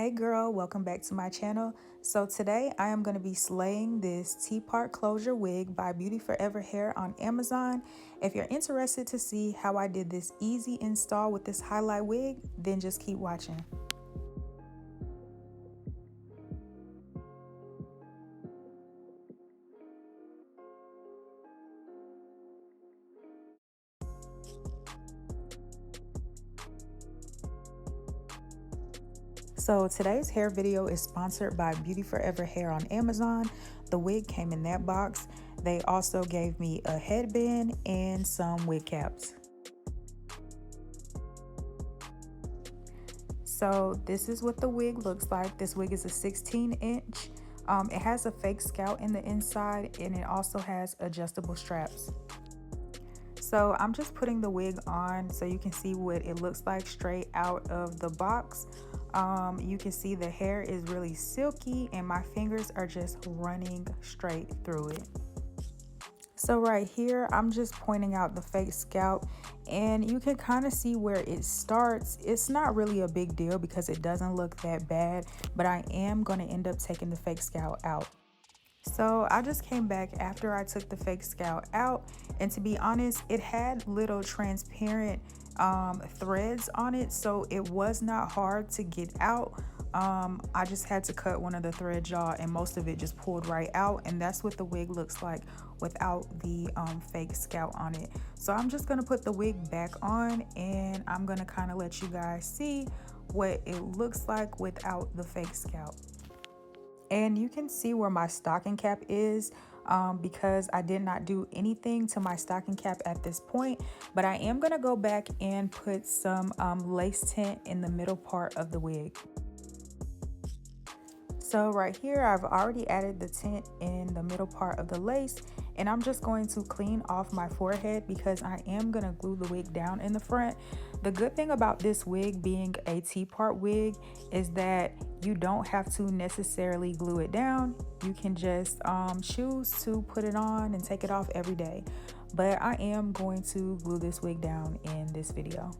Hey girl, welcome back to my channel. So today I am going to be slaying this T-part closure wig by Beauty Forever Hair on Amazon. If you're interested to see how I did this easy install with this highlight wig, then just keep watching. So today's hair video is sponsored by Beauty Forever Hair on Amazon. The wig came in that box. They also gave me a headband and some wig caps. So this is what the wig looks like. This wig is a 16-inch. It has a fake scalp in the inside, and it also has adjustable straps. So I'm just putting the wig on so you can see what it looks like straight out of the box. You can see the hair is really silky and my fingers are just running straight through it. So right here, I'm just pointing out the fake scalp and you can kind of see where it starts. It's not really a big deal because it doesn't look that bad, but I am going to end up taking the fake scalp out. So I just came back after I took the fake scalp out, and to be honest, it had little transparent threads on it, so it was not hard to get out. I just had to cut one of the threads, y'all, and most of it just pulled right out, and that's what the wig looks like without the fake scalp on it. So I'm just gonna put the wig back on and I'm gonna kind of let you guys see what it looks like without the fake scalp. And you can see where my stocking cap is because I did not do anything to my stocking cap at this point, but I am going to go back and put some lace tint in the middle part of the wig. So right here, I've already added the tint in the middle part of the lace, and I'm just going to clean off my forehead because I am going to glue the wig down in the front. The good thing about this wig being a T-part wig is that you don't have to necessarily glue it down. You can just choose to put it on and take it off every day. But I am going to glue this wig down in this video.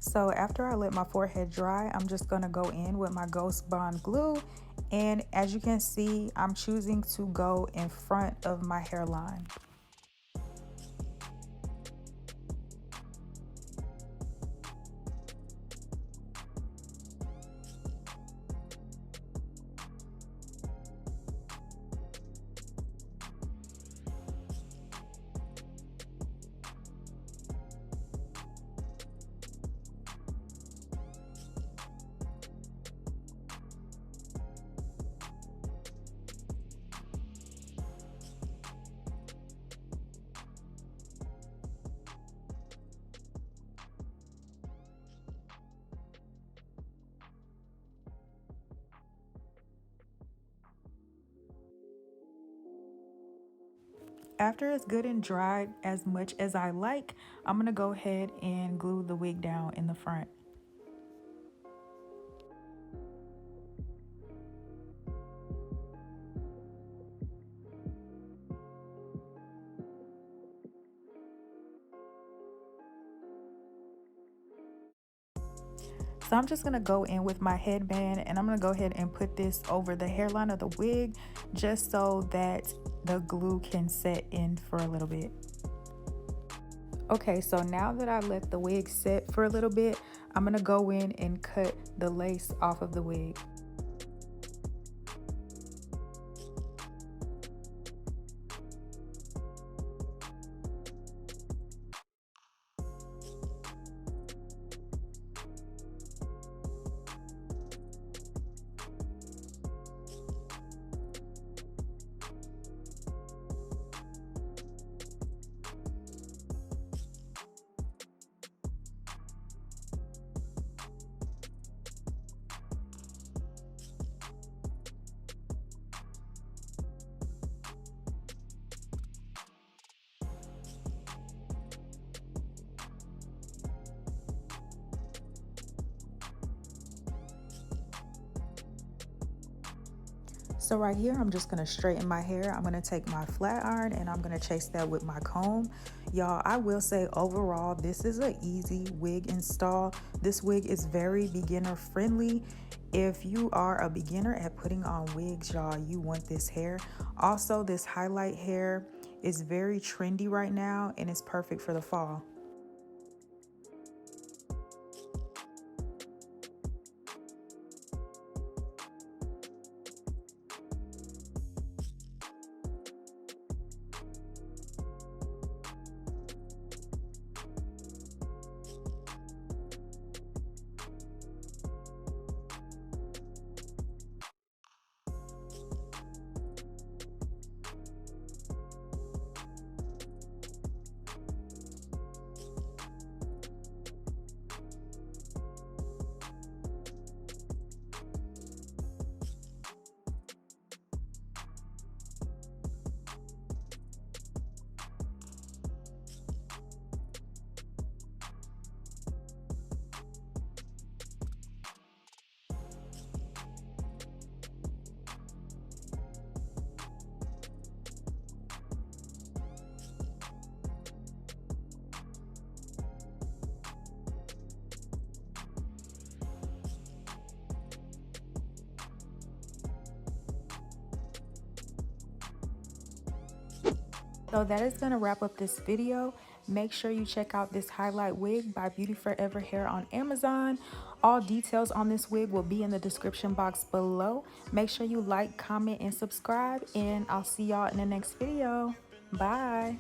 So after I let my forehead dry, I'm just going to go in with my Ghost Bond glue. And as you can see, I'm choosing to go in front of my hairline. After it's good and dried as much as I like, I'm going to go ahead and glue the wig down in the front. So I'm just going to go in with my headband and I'm going to go ahead and put this over the hairline of the wig just so that the glue can set in for a little bit. Okay, so now that I let the wig set for a little bit, I'm going to go in and cut the lace off of the wig. So right here, I'm just gonna straighten my hair. I'm gonna take my flat iron and I'm gonna chase that with my comb. Y'all, I will say overall, this is an easy wig install. This wig is very beginner friendly. If you are a beginner at putting on wigs, y'all, you want this hair. Also, this highlight hair is very trendy right now and it's perfect for the fall. So that is going to wrap up this video. Make sure you check out this highlight wig by Beauty Forever Hair on Amazon. All details on this wig will be in the description box below. Make sure you like, comment, and subscribe, and I'll see y'all in the next video. Bye.